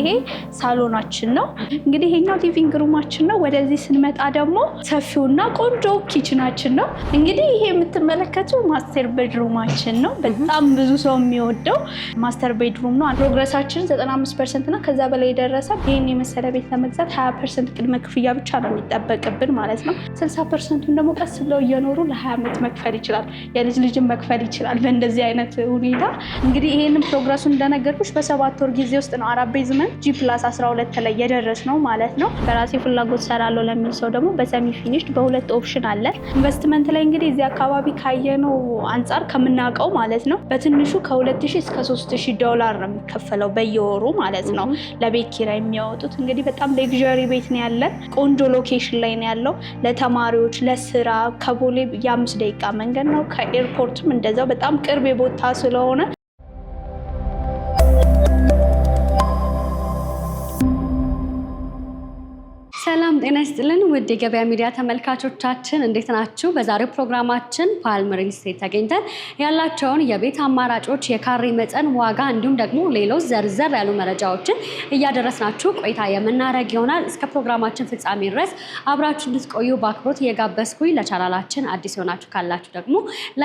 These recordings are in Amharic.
ይሄ ሳሎናችን ነው እንግዲህ ይሄኛው ሊቪንግ ሩማችን ነው ወደዚህ ስንመጣ ደግሞ ሰፊውና ቆንጆ ኪችናችን ነው እንግዲህ ይሄ የምትመለከቱት ማስተር ቤድሩማችን ነው በጣም ብዙ ሰው የሚወደው ማስተር ቤድሩም ነው ፕሮግረሳችን 95% እና ከዛ በላይ የደረሰ ይሄን የመሰለ ቤት ለመግዛት 20% ቅድመ ክፍያ ብቻ ነው የሚጠበቅብን ማለት ነው 60%ን ደግሞ ቀስ ብለው እየኖሩ ለ20 ዓመት መክፈል ይችላል የልጅ ልጅን መክፈል ይችላል በእንደዚህ አይነት ሁኔታ እንግዲህ ይሄንን ፕሮግረሱን እንደነገርኩሽ በ7 ወር ጊዜ ውስጥ ነው አራት ቤዝመንት G+12 ላይ የደረስ ነው ማለት ነው በራሴ ፍላጎት ሰራለው ለሚል ሰው ደግሞ በሰሚ ፊኒሽድ በሁለት ኦፕሽን አለ ኢንቨስትመንት ላይ እንግዲህ እዚህ አካባቢ ካየነው አንፃር ከምናቀው ማለት ነው በትንሹ ከ2000 እስከ $3000 ነው የሚከፈለው በየወሩ ማለት ነው ለቤት ኪራይ የሚያወጡት እንግዲህ በጣም ሌግዠሪ ቤት ነው ያለን ቆንጆ ሎኬሽን ላይ ነው ያለው ለተማሪዎች ለስራ ከቦሌ የ5 ደቂቃ መንገድ ነው ከኤርፖርትም እንደዛው በጣም ቅርብ ቦታ ስለሆነ ሰላም ጤና ይስጥልን ውድ የገበያ ሚዲያ ተመልካቾቻችን እንዴት ናችሁ በዛሬው ፕሮግራማችን ፓልም ሪል ስቴት ተገኝተን ያላቸውን የቤት አማራጮች የካሬ መጠን ዋጋ እንዲሁም ደግሞ ሌሎች ዘርዘር ያሉ መረጃዎችን እያደረስናችሁ ቆይታ የምናደርግ ይሆናል እስከ ፕሮግራማችን ፍጻሜ ድረስ አብራችሁ እንድትቆዩ በአክብሮት እየጋበዝኩኝ ለቻናላችን አዲስ ሆናችሁ ካላችሁ ደግሞ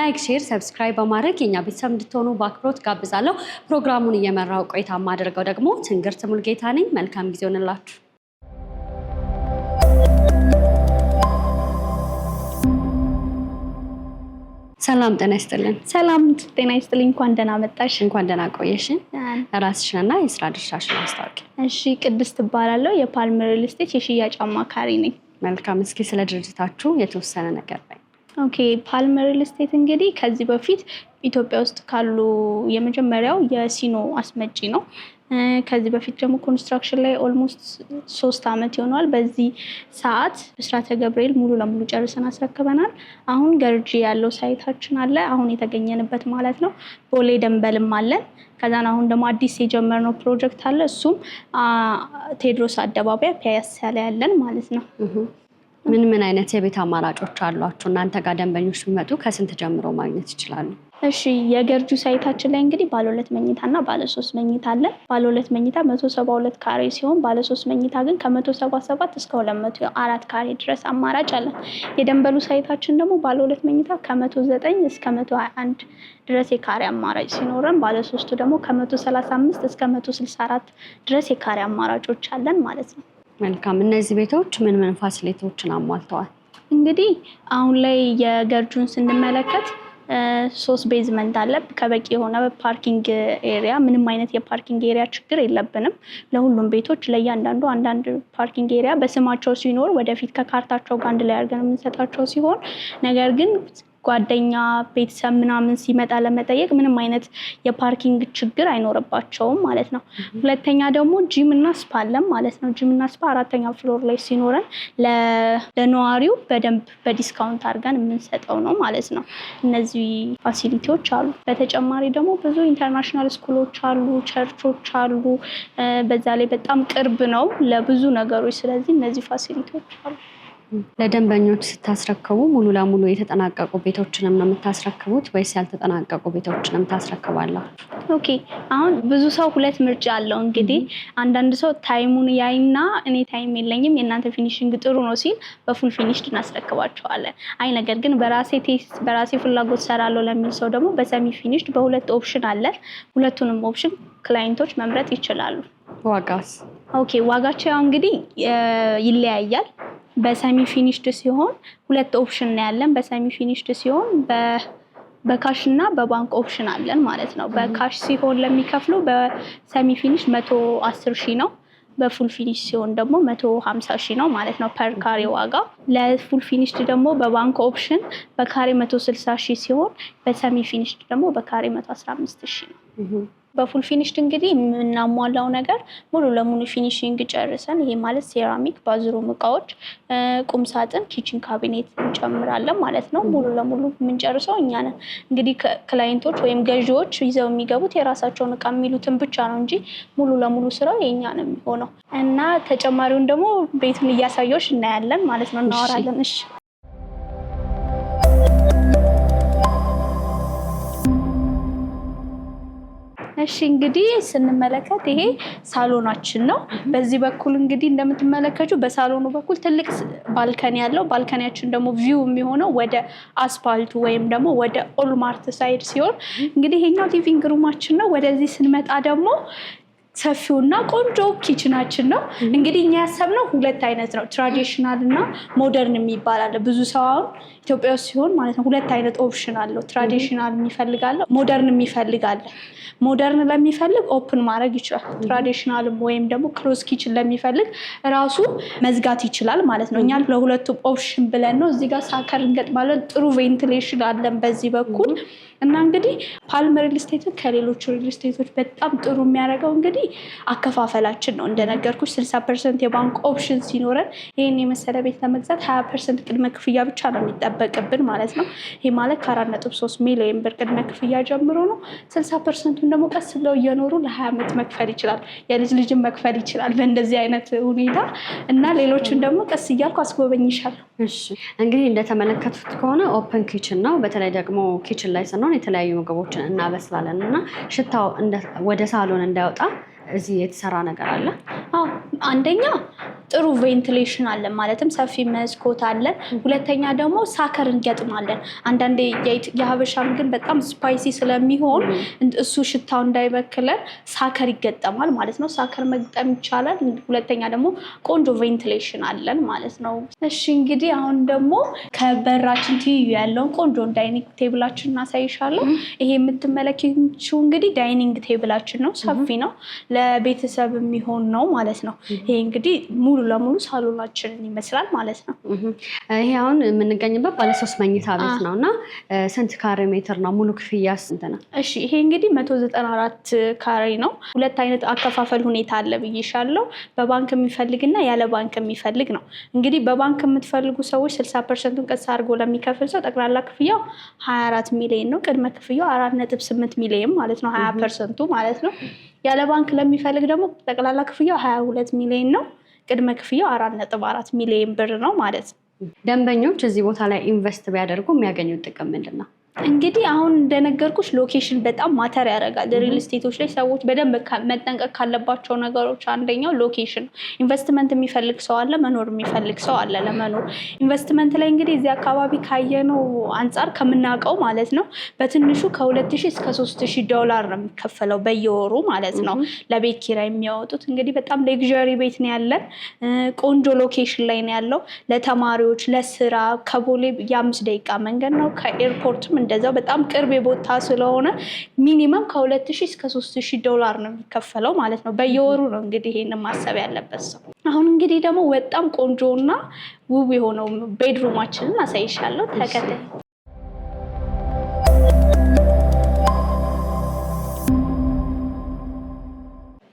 ላይክ ሼር ሰብስክራይብ በማድረግ የኛ ቤተሰብ እንድትሆኑ በአክብሮት ጋብዛለሁ ፕሮግራሙን እየመራው ቆይታ ማድረገው ደግሞ ትንግርት ሙልጌታ ነኝ መልካም ጊዜ ይሁንላችሁ ሰላም ጤና ይስጥልን ሰላም ጤና ይስጥልኝ እንኳን ደህና መጣሽ እንኳን ደህና ቆየሽን ራስሽንና የስራ ድርሻሽን አስተዋውቂ እሺ ቅድስት እባላለሁ የፓልም ሪል ስቴት የሽያጭ አማካሪ ነኝ መልካም እስኪ ስለ ድርጅታችሁ የተወሰነ ነገር ላይ ኦኬ ፓልም ሪል ስቴት እንግዲህ ከዚህ በፊት ኢትዮጵያ ውስጥ ካሉ የመጀመሪያው የሲኖ አስመጪ ነው ከዚህ በፊት ደግሞ ኮንስትራክሽን ላይ ኦልሞስት 3 አመት ይሆናል በዚህ ሰዓት ብስራተ ገብርኤል ሙሉ ለሙሉ ጨርሰን አስረክበናል አሁን ገርጂ ያለው ሳይታችን አለ አሁን የተገኘንበት ማለት ነው ቦሌ ደንበልም አለን ከዛን አሁን ደግሞ አዲስ የጀመርነው ፕሮጀክት አለ እሱም ቴድሮስ አደባባይ ፒያሳ ላይ ያለን ማለት ነው ምን አይነት የቤት አማራጮች አሏችሁ እናንተ ጋር ደንበኞች ቢመጡ ከስንት ጀምሮ ማግኘት ይችላሉ እሺ የገርጁ ሳይታችን ላይ እንግዲህ ባለ 2 መኝታና ባለ 3 መኝታ አለ ባለ 2 መኝታ 172 ካሬ ሲሆን ባለ 3 መኝታ ግን ከ177 እስከ 204 ካሬ ድረስ አማራጭ አለ የደንበሉ ሳይታችን ደግሞ ባለ 2 መኝታ ከ109 እስከ 121 ድረስ የካሬ አማራጭ ሲኖረን ባለ 3 ደግሞ ከ135 እስከ 164 ድረስ የካሬ አማራጮች አለን ማለት ነው መልካም እነዚህ ቤቶች ምን ፋሲሊቲዎችን አሟልተዋል እንግዲህ አሁን ላይ የገርጁን ስንመለከት 3 ቤዝመንት አለ ከበቂ የሆነ ፓርኪንግ ኤሪያ ምንም አይነት የፓርኪንግ ኤሪያ ችግር የለብንም ለሁሉም ቤቶች ለእያንዳንዱ አንዳንድ ፓርኪንግ ኤሪያ በስማቸው ሲኖር ወደፊት ከካርታቸው ጋር አንድ ላይ አድርገን የምንሰጣቸው ሲሆን ነገር ግን ጓደኛ ቤተሰብ ምናምን ሲመጣ ለመጠየቅ ምንም አይነት የፓርኪንግ ችግር አይኖርባቸውም ማለት ነው ሁለተኛ ደግሞ ጂም እና ስፓ አለን ማለት ነው ጂም እና ስፓ 4ኛ ፍሎር ላይ ሲኖረን ለነዋሪው በደንብ በዲስካውንት አድርገን የምንሰጠው ነው ማለት ነው እነዚህ ፋሲሊቲዎች አሉ በተጨማሪ ደግሞ ብዙ ኢንተርናሽናል ስኩሎች አሉ ቸርቾች አሉ በዛ ላይ በጣም ቅርብ ነው ለብዙ ነገሮች ስለዚህ እነዚህ ፋሲሊቲዎች አሉ ለደንበኞች ስታስረክቡ ሙሉ ለሙሉ የተጠናቀቁ ቤቶችንም ነው የምታስረክቡት ወይስ ያልተጠናቀቁ ቤቶችንም ታስረክባላችሁ ኦኬ አሁን ብዙ ሰው ሁለት ምርጫ አለው እንግዲህ አንዳንድ ሰው ታይሙን ያይና እኔ ታይም የለኝም የእናንተ ፊኒሺንግ ጥሩ ነው ሲል በፉል ፊኒሽድ እናስረክባቸዋለን አይ ነገር ግን በራሴ ፍላጎት ሰራለው ለሚል ሰው ደግሞ በሰሚ ፊኒሽድ በሁለት ኦፕሽን አለ ሁለቱንም ኦፕሽን ክላይንቶች መምረጥ ይችላሉ ዋጋስ ኦኬ ዋጋቸው ያው እንግዲህ ይለያያል በሰሚ ፊኒሽድ ሲሆን ሁለት ኦፕሽን ነው ያለን በሰሚ ፊኒሽድ ሲሆን በካሽ እና በባንክ ኦፕሽን አለን ማለት ነው በካሽ ሲሆን ለሚከፍሉ በሰሚ ፊኒሽ 110,000 ነው በፉል ፊኒሽ ሲሆን ደግሞ 150,000 ነው ማለት ነው ፐር ካሬ ዋጋ ለፉል ፊኒሽድ ደግሞ በባንክ ኦፕሽን በካሬ 160,000 ሲሆን በሰሚ ፊኒሽድ ደግሞ በካሬ 115,000 ነው በፉል ፊኒሽድ እንግዲህ የምናሟላው ነገር ሙሉ ለሙሉ ፊኒሺንግ ጨርሰን ይሄ ማለት ሴራሚክ ባዝሩም እቃዎች ቁም ሳጥን ኪችን ካቢኔት እንጨምራለን ማለት ነው ሙሉ ለሙሉ የምንጨርሰው እኛ ነን እንግዲህ ክላይንቶች ወይም ገዢዎች ይዘው የሚገቡት የራሳቸውን እቃ የሚሉትን ብቻ ነው እንጂ ሙሉ ለሙሉ ስራው የኛ ነው የሚሆነው እና ተጨማሪውን ደግሞ ቤቱን እያሳየሽ እናያለን ማለት ነው እናወራለን እሺ እሺ እንግዲህ ስንመለከት ይሄ ሳሎናችን ነው። በዚህ በኩል እንግዲህ እንደምትመለከቱ በሳሎኑ በኩል ትልቅ ባልከኒ ያለው ባልከኒያችን ደግሞ ቪው የሚሆነው ወደ አስፋልቱ ወይም ደግሞ ወደ ኦልማርት ሳይድ ሲሆን እንግዲህ ይሄኛው ሊቪንግ ሩማችን ነው። ወደዚህ ስንመጣ ደግሞ ሰፊውና ቆንጆ ኪችናችን ነው። እንግዲህ እኛ ያሰብነው ሁለት አይነት ነው፣ ትራዲሽናል እና ሞደርን የሚባል አለ። ብዙ ሰው አሁን ኢትዮጵያ ውስጥ ሲሆን ማለት ነው ሁለት አይነት ኦፕሽን አለው። ትራዲሽናል የሚፈልጋለ፣ ሞደርን የሚፈልጋለ። ሞደርን ለሚፈልግ ኦፕን ማድረግ ይችላል። ትራዲሽናልም ወይም ደግሞ ክሎዝ ኪችን ለሚፈልግ ራሱ መዝጋት ይችላል ማለት ነው። እኛ ለሁለቱም ኦፕሽን ብለን ነው እዚህ ጋር ሳከር እንገጥማለን። ጥሩ ቬንቲሌሽን አለን በዚህ በኩል እና እንግዲህ ፓልም ሪል ስቴትን ከሌሎች ሪል ስቴቶች በጣም ጥሩ የሚያደርገው እንግዲህ አከፋፈላችን ነው። እንደነገርኩሽ 60% የባንክ ኦፕሽን ሲኖረን ይህን የመሰለ ቤት ለመግዛት 20% ቅድመ ክፍያ ብቻ ነው የሚጠበቅብን ማለት ነው። ይህ ማለት ከ4.3 ሚሊዮን ብር ቅድመ ክፍያ ጀምሮ ነው። 60%ን ደግሞ ቀስ ብለው እየኖሩ ለ20 ዓመት መክፈል ይችላል። የልጅ ልጅን መክፈል ይችላል በእንደዚህ አይነት ሁኔታ እና ሌሎችን ደግሞ ቀስ እያልኩ አስጎበኝሻለሁ። እሺ እንግዲህ እንደተመለከቱት ከሆነ ኦፕን ኪችን ነው። በተለይ ደግሞ ኪችን ላይ ስንሆን የተለያዩ ምግቦችን እናበስላለን እና ሽታው ወደ ሳሎን እንዳይወጣ እዚህ የተሰራ ነገር አለ። አንደኛ ጥሩ ቬንቲሌሽን አለን፣ ማለትም ሰፊ መስኮት አለን። ሁለተኛ ደግሞ ሳከር እንገጥማለን። አንዳንዴ የሀበሻ ምግብ በጣም ስፓይሲ ስለሚሆን እሱ ሽታው እንዳይበክለን ሳከር ይገጠማል ማለት ነው። ሳከር መግጠም ይቻላል። ሁለተኛ ደግሞ ቆንጆ ቬንቲሌሽን አለን ማለት ነው። እሺ እንግዲህ አሁን ደግሞ ከበራችን ትይዩ ያለውን ቆንጆ ዳይኒንግ ቴብላችን እናሳይሻለሁ። ይሄ የምትመለከችው እንግዲህ ዳይኒንግ ቴብላችን ነው። ሰፊ ነው፣ ለቤተሰብ የሚሆን ነው ማለት ነው። ይሄ እንግዲህ ሙሉ ለሙሉ ሳሎናችንን ይመስላል ማለት ነው። ይሄ አሁን የምንገኝበት ባለ3 መኝታ ቤት ነው እና ስንት ካሬ ሜትር ነው? ሙሉ ክፍያ ስንት ነው? እሺ ይሄ እንግዲህ 194 ካሬ ነው። ሁለት አይነት አከፋፈል ሁኔታ አለ ብዬሻለሁ። በባንክ የሚፈልግና ያለ ባንክ የሚፈልግ ነው። እንግዲህ በባንክ የምትፈልጉ ሰዎች 60%ን ቀስ አድርጎ ለሚከፍል ሰው ጠቅላላ ክፍያው 24 ሚሊዮን ነው። ቅድመ ክፍያው 4.8 ሚሊዮን ማለት ነው፣ 20%ቱ ማለት ነው። ያለ ባንክ ለሚፈልግ ደግሞ ጠቅላላ ክፍያው 22 ሚሊዮን ነው። ቅድመ ክፍያው 4.4 ሚሊዮን ብር ነው ማለት ነው። ደንበኞች እዚህ ቦታ ላይ ኢንቨስት ቢያደርጉ የሚያገኙት ጥቅም ምንድን ነው? እንግዲህ አሁን እንደነገርኩሽ ሎኬሽን በጣም ማተር ያደርጋል። ሪል ስቴቶች ላይ ሰዎች በደንብ መጠንቀቅ ካለባቸው ነገሮች አንደኛው ሎኬሽን ነው። ኢንቨስትመንት የሚፈልግ ሰው አለ፣ መኖር የሚፈልግ ሰው አለ። ለመኖር ኢንቨስትመንት ላይ እንግዲህ እዚህ አካባቢ ካየነው አንጻር ከምናውቀው ማለት ነው በትንሹ ከ2000 እስከ 3000 ዶላር ነው የሚከፈለው በየወሩ ማለት ነው ለቤት ኪራይ የሚያወጡት። እንግዲህ በጣም ሌግዣሪ ቤት ነው ያለን። ቆንጆ ሎኬሽን ላይ ነው ያለው። ለተማሪዎች፣ ለስራ ከቦሌ የ5 ደቂቃ መንገድ ነው። ከኤርፖርትም እንደዛው በጣም ቅርብ ቦታ ስለሆነ ሚኒመም ከ2000 እስከ 3000 ዶላር ነው የሚከፈለው ማለት ነው በየወሩ ነው። እንግዲህ ይሄንን ማሰብ ያለበት ሰው። አሁን እንግዲህ ደግሞ በጣም ቆንጆና ውብ የሆነው ቤድሩማችንን አሳይሻለሁ። ተከታይ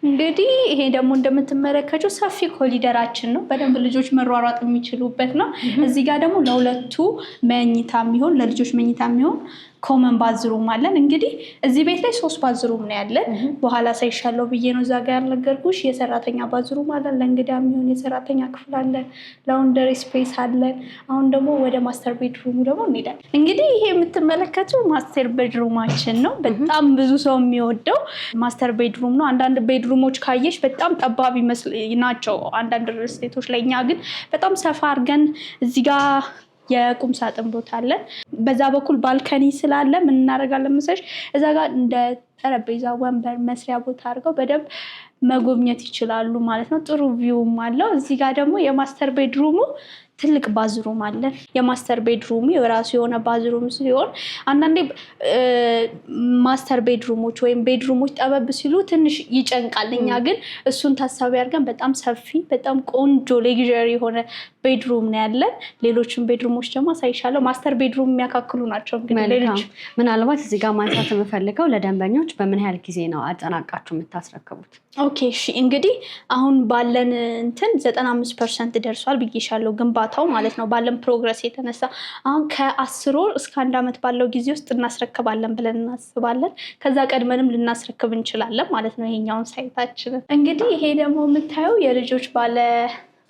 እንግዲህ ይሄ ደግሞ እንደምትመለከቱት ሰፊ ኮሊደራችን ነው። በደንብ ልጆች መሯሯጥ የሚችሉበት ነው። እዚህ ጋር ደግሞ ለሁለቱ መኝታ የሚሆን ለልጆች መኝታ የሚሆን ኮመን ባዝሩም አለን። እንግዲህ እዚህ ቤት ላይ 3 ባዝሩም ነው ያለን። በኋላ ሳይሻለው ብዬ ነው እዛ ጋር ያልነገርኩሽ። የሰራተኛ ባዝሩም አለን፣ ለእንግዳ የሚሆን የሰራተኛ ክፍል አለን፣ ላውንደሪ ስፔስ አለን። አሁን ደግሞ ወደ ማስተር ቤድሩሙ ደግሞ እንሄዳለን። እንግዲህ ይሄ የምትመለከቱት ማስተር ቤድሩማችን ነው። በጣም ብዙ ሰው የሚወደው ማስተር ቤድሩም ነው። አንዳንድ ቤድሩሞች ካየሽ በጣም ጠባብ ናቸው አንዳንድ ስቴቶች ላይ። እኛ ግን በጣም ሰፋ አድርገን እዚህ ጋር የቁም ሳጥን ቦታ አለን። በዛ በኩል ባልከኒ ስላለ ምን እናደርጋለን መሰለሽ እዛ ጋር እንደ ጠረጴዛ ወንበር መስሪያ ቦታ አድርገው በደንብ መጎብኘት ይችላሉ ማለት ነው። ጥሩ ቪውም አለው። እዚህ ጋር ደግሞ የማስተር ቤድሩሙ ትልቅ ባዝሩም አለን። የማስተር ቤድሩሙ የራሱ የሆነ ባዝሩም ሲሆን አንዳንዴ ማስተር ቤድሩሞች ወይም ቤድሩሞች ጠበብ ሲሉ ትንሽ ይጨንቃል። እኛ ግን እሱን ታሳቢ አድርገን በጣም ሰፊ በጣም ቆንጆ ሌግዣሪ የሆነ ቤድሩም ነው ያለን። ሌሎችን ቤድሩሞች ደግሞ አሳይሻለሁ። ማስተር ቤድሩም የሚያካክሉ ናቸው። እንግዲህ ምናልባት እዚህ ጋር ማንሳት የምፈልገው ለደንበኞች በምን ያህል ጊዜ ነው አጠናቃችሁ የምታስረክቡት? ኦኬ እሺ እንግዲህ አሁን ባለን እንትን 95% ደርሷል ብዬሻለሁ፣ ግንባታው ማለት ነው። ባለን ፕሮግረስ የተነሳ አሁን ከ10 ወር እስከ 1 ዓመት ባለው ጊዜ ውስጥ እናስረክባለን ብለን እናስባለን። ከዛ ቀድመንም ልናስረክብ እንችላለን ማለት ነው ይሄኛውን ሳይታችንን። እንግዲህ ይሄ ደግሞ የምታየው የልጆች ባለ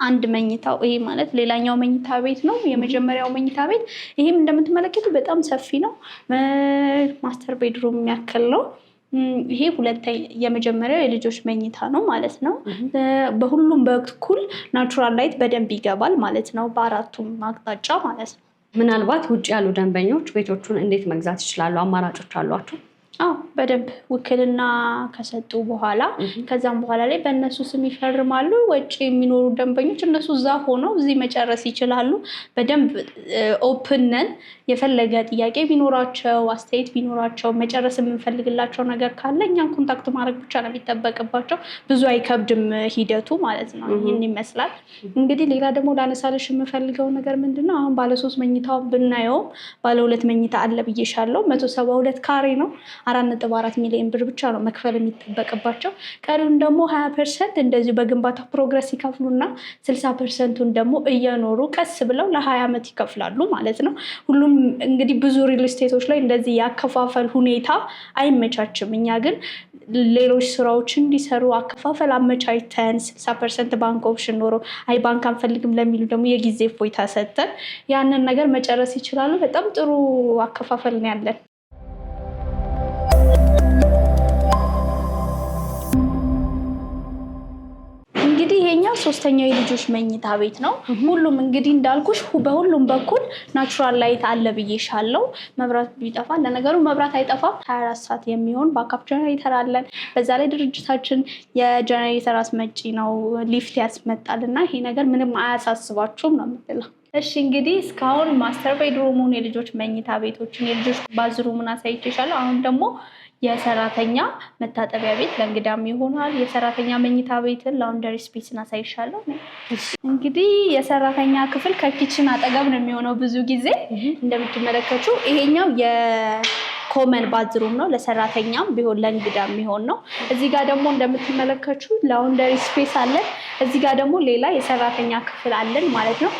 1 መኝታው ይሄ ማለት ሌላኛው መኝታ ቤት ነው። የመጀመሪያው መኝታ ቤት ይሄም እንደምትመለከቱ በጣም ሰፊ ነው። ማስተር ቤድሩም የሚያክል ነው። ይሄ የመጀመሪያው የልጆች መኝታ ነው ማለት ነው። በሁሉም በኩል ናቹራል ላይት በደንብ ይገባል ማለት ነው፣ በአራቱም አቅጣጫ ማለት ነው። ምናልባት ውጭ ያሉ ደንበኞች ቤቶቹን እንዴት መግዛት ይችላሉ? አማራጮች አሏቸው? አዎ በደንብ ውክልና ከሰጡ በኋላ ከዛም በኋላ ላይ በእነሱ ስም ይፈርማሉ። ወጪ የሚኖሩ ደንበኞች እነሱ እዛ ሆነው እዚህ መጨረስ ይችላሉ። በደንብ ኦፕን ነን። የፈለገ ጥያቄ ቢኖራቸው አስተያየት ቢኖራቸው መጨረስ የምንፈልግላቸው ነገር ካለ እኛን ኮንታክት ማድረግ ብቻ ነው የሚጠበቅባቸው። ብዙ አይከብድም ሂደቱ ማለት ነው። ይህን ይመስላል። እንግዲህ ሌላ ደግሞ ላነሳለሽ የምፈልገው ነገር ምንድነው፣ አሁን ባለ3 መኝታው ብናየውም ባለ2 መኝታ አለ ብዬሻለሁ። 172 ካሬ ነው። 4.4 ሚሊዮን ብር ብቻ ነው መክፈል የሚጠበቅባቸው። ቀሪውን ደግሞ 20% እንደዚሁ በግንባታ ፕሮግረስ ይከፍሉና 60%ን ደግሞ እየኖሩ ቀስ ብለው ለ20 ዓመት ይከፍላሉ ማለት ነው። ሁሉም እንግዲህ ብዙ ሪል ስቴቶች ላይ እንደዚህ ያከፋፈል ሁኔታ አይመቻችም። እኛ ግን ሌሎች ስራዎችን እንዲሰሩ አከፋፈል አመቻችተን 60% ባንክ ኦፕሽን ኖሮ አይ ባንክ አንፈልግም ለሚሉ ደግሞ የጊዜ እፎይታ ሰጥተን ያንን ነገር መጨረስ ይችላሉ። በጣም ጥሩ አከፋፈል ነው ያለን። እንግዲህ ይሄኛው 3ኛው የልጆች መኝታ ቤት ነው። ሁሉም እንግዲህ እንዳልኩሽ በሁሉም በኩል ናቹራል ላይት አለ ብዬሻለሁ። መብራት ቢጠፋ ለነገሩ መብራት አይጠፋም፣ 24 ሰዓት የሚሆን ባካፕ ጀነሬተር አለን። በዛ ላይ ድርጅታችን የጀነሬተር አስመጪ ነው፣ ሊፍት ያስመጣል እና ይሄ ነገር ምንም አያሳስባችሁም ነው የምትለው። እሺ እንግዲህ እስካሁን ማስተር ቤድሩሙን፣ የልጆች መኝታ ቤቶችን፣ የልጆች ባዝሩሙን አሳይቼሻለሁ። አሁን ደግሞ የሰራተኛ መታጠቢያ ቤት ለእንግዳም ይሆናል። የሰራተኛ መኝታ ቤትን ላውንደሪ ስፔስን አሳይሻለሁ። እንግዲህ የሰራተኛ ክፍል ከኪችን አጠገብ ነው የሚሆነው። ብዙ ጊዜ እንደምትመለከቱ ይሄኛው የኮመን ባዝሩም ነው፣ ለሰራተኛም ቢሆን ለእንግዳም የሚሆን ነው። እዚህ ጋር ደግሞ እንደምትመለከቱ ላውንደሪ ስፔስ አለን። እዚህ ጋር ደግሞ ሌላ የሰራተኛ ክፍል አለን ማለት ነው።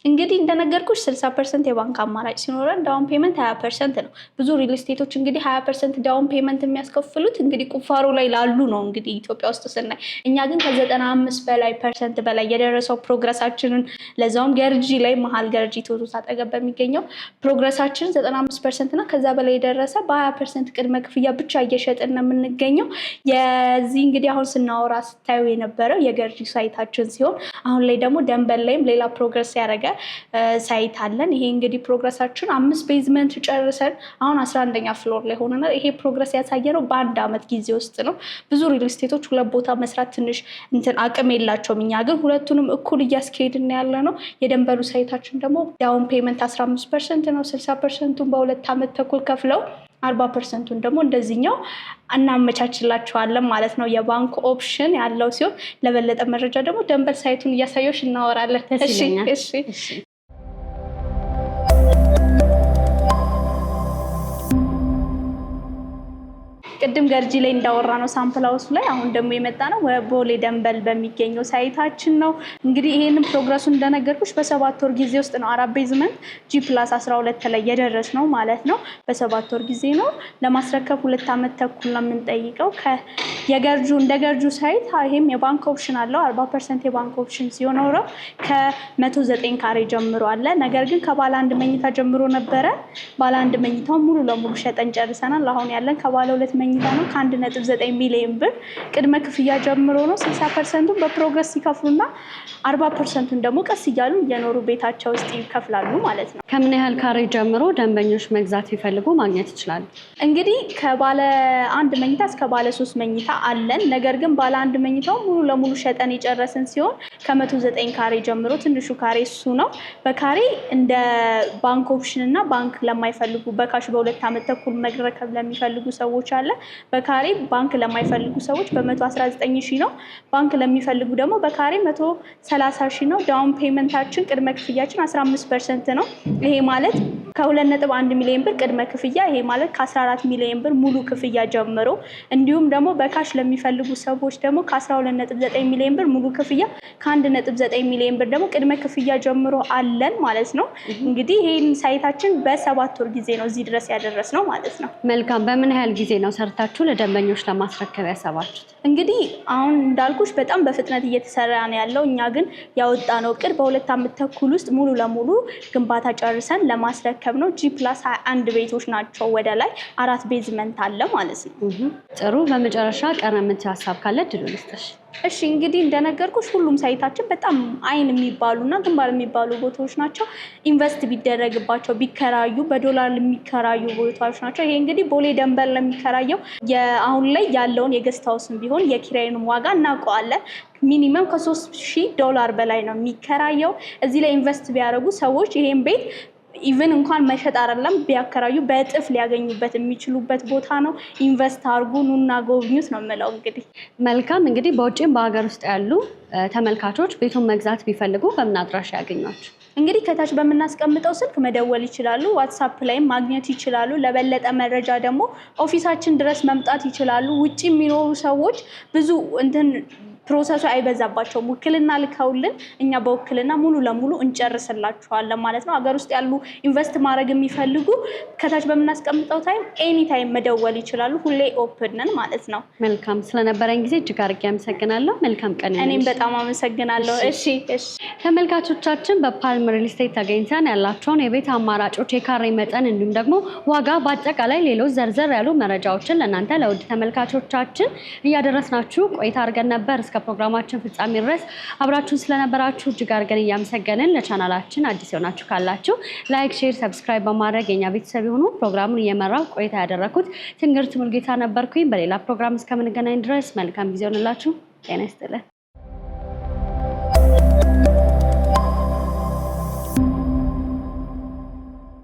እንግዲህ እንደነገርኩሽ 60% የባንክ አማራጭ ሲኖረን ዳውን ፔመንት 20% ነው። ብዙ ሪል ስቴቶች እንግዲህ 20% ዳውን ፔመንት የሚያስከፍሉት እንግዲህ ቁፋሮ ላይ ላሉ ነው። እንግዲህ ኢትዮጵያ ውስጥ ስናይ እኛ ግን ከ95% በላይ የደረሰው ፕሮግረሳችንን ለዛውም ገርጂ ላይ መሀል ገርጂ ቶቶስ አጠገብ በሚገኘው ፕሮግረሳችን 95% እና ከዛ በላይ የደረሰ በ20% ቅድመ ክፍያ ብቻ እየሸጥን ነው የምንገኘው። የዚህ እንግዲህ አሁን ስናወራ ስታዩ የነበረው የገርጂ ሳይታችን ሲሆን አሁን ላይ ደግሞ ደንበል ላይም ሌላ ፕሮግረስ ያደረገ ሳይት አለን። ይሄ እንግዲህ ፕሮግረሳችን 5 ቤዝመንት ጨርሰን አሁን 11ኛ ፍሎር ላይ ሆነናል። ይሄ ፕሮግረስ ያሳየነው በ1 ዓመት ጊዜ ውስጥ ነው። ብዙ ሪል ስቴቶች 2 ቦታ መስራት ትንሽ አቅም የላቸውም። እኛ ግን ሁለቱንም እኩል እያስኬድን ያለ ነው። የደንበሉ ሳይታችን ደግሞ ዳውን ፔመንት 15% ነው። 60%ን በ2 ዓመት ተኩል ከፍለው 40%ን ደግሞ እንደዚህኛው እናመቻችላቸዋለን ማለት ነው። የባንክ ኦፕሽን ያለው ሲሆን ለበለጠ መረጃ ደግሞ ደንበል ሳይቱን እያሳየሽ እናወራለን። እሺ። ቅድም ገርጂ ላይ እንዳወራ ነው ሳምፕል ሃውስ ላይ፣ አሁን ደግሞ የመጣ ነው ቦሌ ደንበል በሚገኘው ሳይታችን ነው። እንግዲህ ይሄንን ፕሮግረሱን እንደነገርኩሽ በ7 ወር ጊዜ ውስጥ ነው 4 ቤዝመንት G+12 ላይ የደረስ ነው ማለት ነው። በ7 ወር ጊዜ ነው ለማስረከብ 2 ዓመት ተኩል ነው የምንጠይቀው። እንደ ገርጁ ሳይት ይሄም የባንክ ኦፕሽን አለው። 40% የባንክ ኦፕሽን ሲኖረው ከ109 ካሬ ጀምሮ አለ። ነገር ግን ከባለ 1 መኝታ ጀምሮ ነበረ። ባለ 1 መኝታው ሙሉ ለሙሉ ሸጠን ጨርሰናል። አሁን ያለን ከባለ 2 መኝታ ነው ከ1.9 ሚሊዮን ብር ቅድመ ክፍያ ጀምሮ ነው። 60%ን በፕሮግረስ ይከፍሉና 40%ን ደግሞ ቀስ እያሉ እየኖሩ ቤታቸው ውስጥ ይከፍላሉ ማለት ነው። ከምን ያህል ካሬ ጀምሮ ደንበኞች መግዛት ቢፈልጉ ማግኘት ይችላሉ? እንግዲህ ከባለ 1 መኝታ እስከ ባለ 3 መኝታ አለን። ነገር ግን ባለ 1 መኝታው ሙሉ ለሙሉ ሸጠን የጨረስን ሲሆን ከ109 ካሬ ጀምሮ ትንሹ ካሬ እሱ ነው። በካሬ እንደ ባንክ ኦፕሽን እና ባንክ ለማይፈልጉ በካሽ በ2 ዓመት ተኩል መረከብ ለሚፈልጉ ሰዎች አለ። በካሬ ባንክ ለማይፈልጉ ሰዎች በ119 ሺህ ነው። ባንክ ለሚፈልጉ ደግሞ በካሬ 130 ሺህ ነው። ዳውን ፔመንታችን ቅድመ ክፍያችን 15% ነው። ይሄ ማለት ከ2.1 ሚሊዮን ብር ቅድመ ክፍያ፣ ይሄ ማለት ከ14 ሚሊዮን ብር ሙሉ ክፍያ ጀምሮ፣ እንዲሁም ደግሞ በካሽ ለሚፈልጉ ሰዎች ደግሞ ከ12.9 ሚሊዮን ብር ሙሉ ክፍያ፣ ከ1.9 ሚሊዮን ብር ደግሞ ቅድመ ክፍያ ጀምሮ አለን ማለት ነው። እንግዲህ ይሄን ሳይታችን በ7 ወር ጊዜ ነው እዚህ ድረስ ያደረስ ነው ማለት ነው። መልካም። በምን ያህል ጊዜ ነው ሰርታችሁ ለደንበኞች ለማስረከብ ያሰባችሁት? እንግዲህ አሁን እንዳልኩሽ በጣም በፍጥነት እየተሰራ ነው ያለው። እኛ ግን ያወጣነው እቅድ በ2 ዓመት ተኩል ውስጥ ሙሉ ለሙሉ ግንባታ ጨርሰን ለማስረከብ ያስረከብነው G+21 ቤቶች ናቸው። ወደ ላይ 4 ቤዝመንት አለ ማለት ነው። ጥሩ። በመጨረሻ ቀረ የምትይው ሀሳብ ካለ እድሉ ልስጥሽ። እሺ እንግዲህ እንደነገርኩሽ ሁሉም ሳይታችን በጣም አይን የሚባሉና ግንባር የሚባሉ ቦታዎች ናቸው። ኢንቨስት ቢደረግባቸው ቢከራዩ በዶላር የሚከራዩ ቦታዎች ናቸው። ይሄ እንግዲህ ቦሌ ደንበር ለሚከራየው አሁን ላይ ያለውን የገስት ሃውስም ቢሆን የኪራይንም ዋጋ እናውቀዋለን። ሚኒመም $3,000 በላይ ነው የሚከራየው። እዚህ ላይ ኢንቨስት ቢያደርጉ ሰዎች ይሄን ቤት ኢቨን እንኳን መሸጥ አይደለም ቢያከራዩ በእጥፍ ሊያገኙበት የሚችሉበት ቦታ ነው። ኢንቨስት አድርጉ፣ ኑና ጎብኙት ነው የምለው። እንግዲህ መልካም። እንግዲህ በውጭም በሀገር ውስጥ ያሉ ተመልካቾች ቤቱን መግዛት ቢፈልጉ በምን አድራሻ ያገኟቸው? እንግዲህ ከታች በምናስቀምጠው ስልክ መደወል ይችላሉ። ዋትስአፕ ላይም ማግኘት ይችላሉ። ለበለጠ መረጃ ደግሞ ኦፊሳችን ድረስ መምጣት ይችላሉ። ውጭ የሚኖሩ ሰዎች ብዙ ፕሮሰሱ አይበዛባቸውም። ውክልና ልከውልን እኛ በውክልና ሙሉ ለሙሉ እንጨርስላችኋለን ማለት ነው። ሀገር ውስጥ ያሉ ኢንቨስት ማድረግ የሚፈልጉ ከታች በምናስቀምጠው ኤኒ ታይም መደወል ይችላሉ። ሁሌ ኦፕን ነን ማለት ነው። መልካም። ስለነበረን ጊዜ እጅግ አድርጌ አመሰግናለሁ። መልካም ቀን። እኔም በጣም አመሰግናለሁ። እሺ ተመልካቾቻችን በፓልም ሪል ስቴት ተገኝተን ያላቸውን የቤት አማራጮች፣ የካሬ መጠን እንዲሁም ደግሞ ዋጋ፣ በአጠቃላይ ሌሎች ዘርዘር ያሉ መረጃዎችን ለእናንተ ለውድ ተመልካቾቻችን እያደረስናችሁ ቆይታ አድርገን ነበር። እስከ ፕሮግራማችን ፍጻሜ ድረስ አብራችሁን ስለነበራችሁ እጅግ አድርገን እያመሰገንን ለቻናላችን አዲስ የሆናችሁ ካላችሁ ላይክ፣ ሼር፣ ሰብስክራይብ በማድረግ የኛ ቤተሰብ የሆኑ ፕሮግራሙን እየመራው ቆይታ ያደረኩት ትንግርት ሙልጌታ ነበርኩኝ። በሌላ ፕሮግራም እስከምንገናኝ ድረስ መልካም ጊዜ ሆነላችሁ። ጤና ይስጥልን።